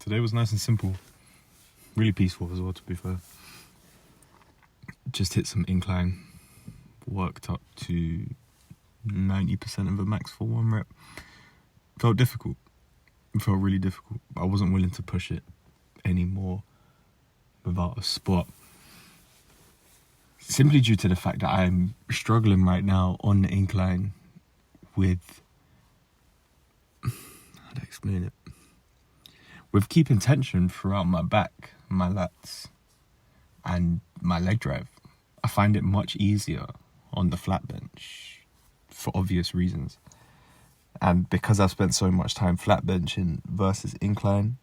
Today was nice and simple. Really peaceful as well, to be fair. Just hit some incline. Worked up to 90% of a max for one rep. Felt difficult. It felt really difficult. I wasn't willing to push it anymore without a spot. Simply due to the fact that I'm struggling right now on the incline with... How do I explain it? With keeping tension throughout my back, my lats, and my leg drive. I find it much easier on the flat bench for obvious reasons. And because I've spent so much time flat benching versus incline,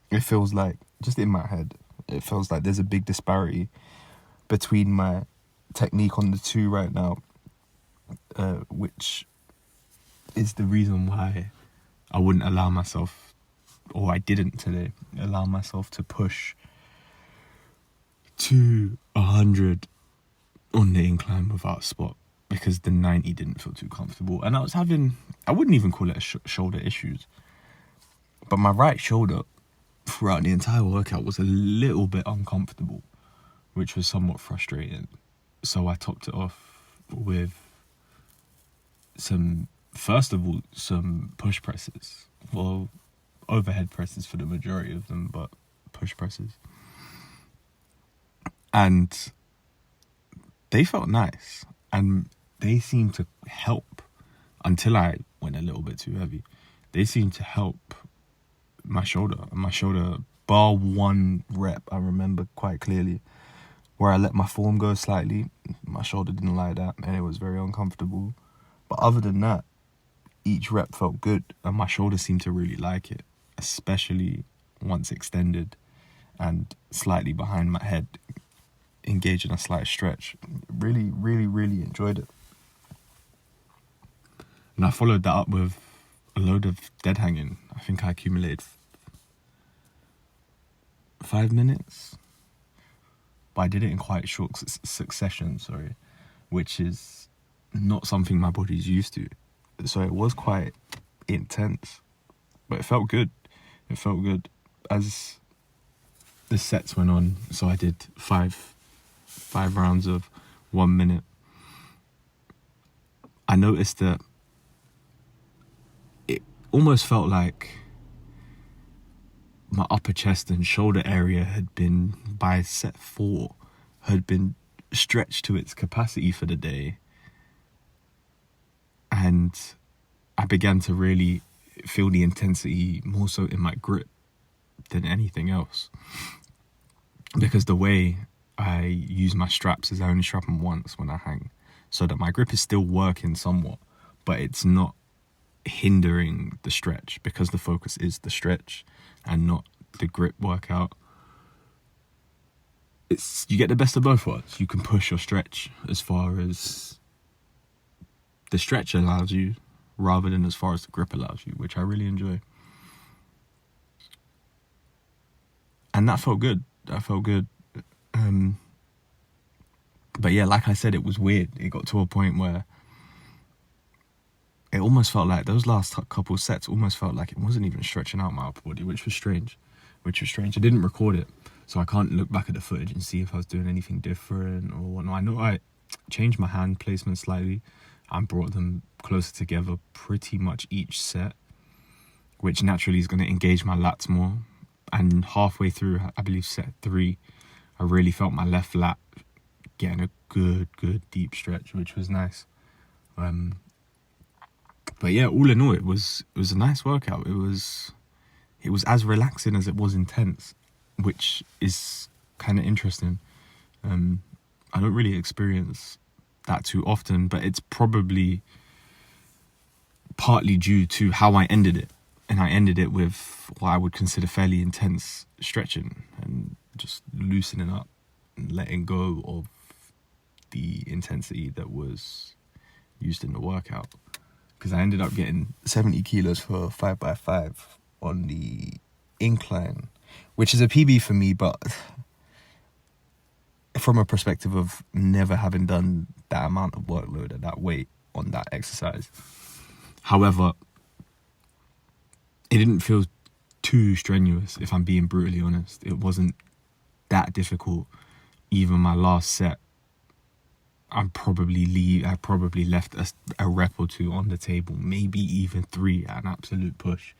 it feels like, just in my head, it feels like there's a big disparity between my technique on the two right now, which is the reason why I wouldn't allow myself, or I didn't today, allow myself to push to 100 on the incline without a spot, because the 90 didn't feel too comfortable. And I was having, I wouldn't even call it shoulder issues, but my right shoulder throughout the entire workout was a little bit uncomfortable, which was somewhat frustrating. So I topped it off with first of all, some push presses. Well, overhead presses for the majority of them, but push presses. And they felt nice, and they seemed to help until I went a little bit too heavy. They seemed to help my shoulder. Bar one rep, I remember quite clearly, where I let my form go slightly. My shoulder didn't like that, and it was very uncomfortable. But other than that, each rep felt good, and my shoulder seemed to really like it, especially once extended and slightly behind my head, engaging a slight stretch. Really, really, really enjoyed it. And I followed that up with a load of dead hanging. I think I accumulated 5 minutes, but I did it in quite short succession, which is not something my body's used to. So it was quite intense, but it felt good. It felt good as the sets went on. So I did five rounds of 1 minute. I noticed that it almost felt like my upper chest and shoulder area had been, by set 4, had been stretched to its capacity for the day. And I began to really feel the intensity more so in my grip than anything else. Because the way I use my straps is I only strap them once when I hang, so that my grip is still working somewhat, but it's not hindering the stretch, because the focus is the stretch and not the grip workout. You get the best of both worlds. You can push your stretch as far as the stretch allows you, rather than as far as the grip allows you, which I really enjoy. And that felt good. But yeah, like I said, it was weird. It got to a point where it almost felt like those last couple sets almost felt like it wasn't even stretching out my upper body, which was strange. I didn't record it, so I can't look back at the footage and see if I was doing anything different or whatnot. I know I changed my hand placement slightly and brought them closer together pretty much each set, which naturally is going to engage my lats more. And halfway through, I believe set 3, I really felt my left lat getting a good deep stretch, which was nice. But yeah, all in all, it was a nice workout. It was as relaxing as it was intense, which is kind of interesting. I don't really experience that too often, but it's probably partly due to how I ended it. And I ended it with what I would consider fairly intense stretching and just loosening up and letting go of the intensity that was used in the workout. Because I ended up getting 70 kilos for 5x5 on the incline, which is a PB for me, but from a perspective of never having done that amount of workload at that weight on that exercise. However, it didn't feel too strenuous, if I'm being brutally honest. It wasn't that difficult. Even my last set, I probably left a rep or two on the table, maybe even 3 at an absolute push.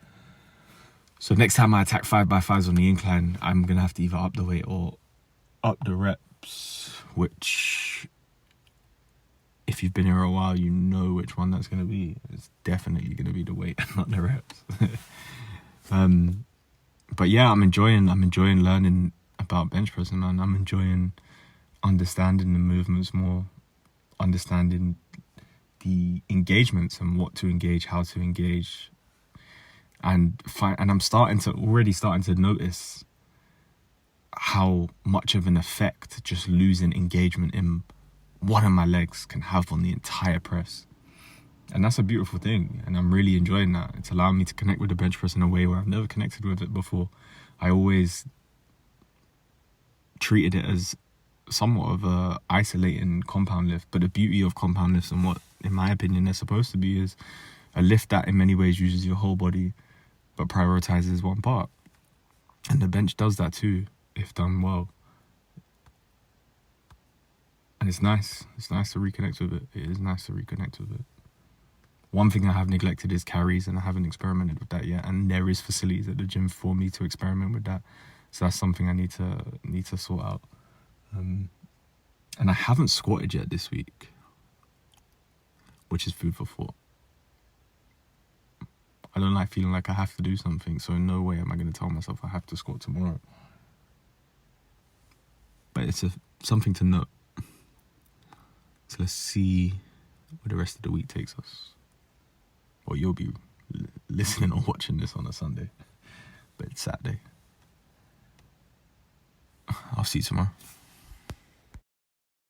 So next time I attack 5x5s on the incline, I'm going to have to either up the weight or up the reps, which, if you've been here a while, you know which one that's going to be. It's definitely going to be the weight and not the reps. But yeah, I'm enjoying learning about bench pressing, man. I'm enjoying understanding the movements more, understanding the engagements and what to engage, how to engage, and I'm already starting to notice how much of an effect just losing engagement in one of my legs can have on the entire press. And that's a beautiful thing, and I'm really enjoying that. It's allowing me to connect with the bench press in a way where I've never connected with it before. I always treated it as somewhat of a isolating compound lift, but the beauty of compound lifts, and what, in my opinion, they're supposed to be, is a lift that in many ways uses your whole body but prioritizes one part. And the bench does that too, if done well. And it's nice to reconnect with it. It is nice to reconnect with it. One thing I have neglected is carries, and I haven't experimented with that yet. And there is facilities at the gym for me to experiment with that. So that's something I need to sort out. And I haven't squatted yet this week, which is food for thought. I don't like feeling like I have to do something, so in no way am I going to tell myself I have to squat tomorrow. But it's something to note. So let's see where the rest of the week takes us. Or you'll be listening or watching this on a Sunday, but it's Saturday. I'll see you tomorrow.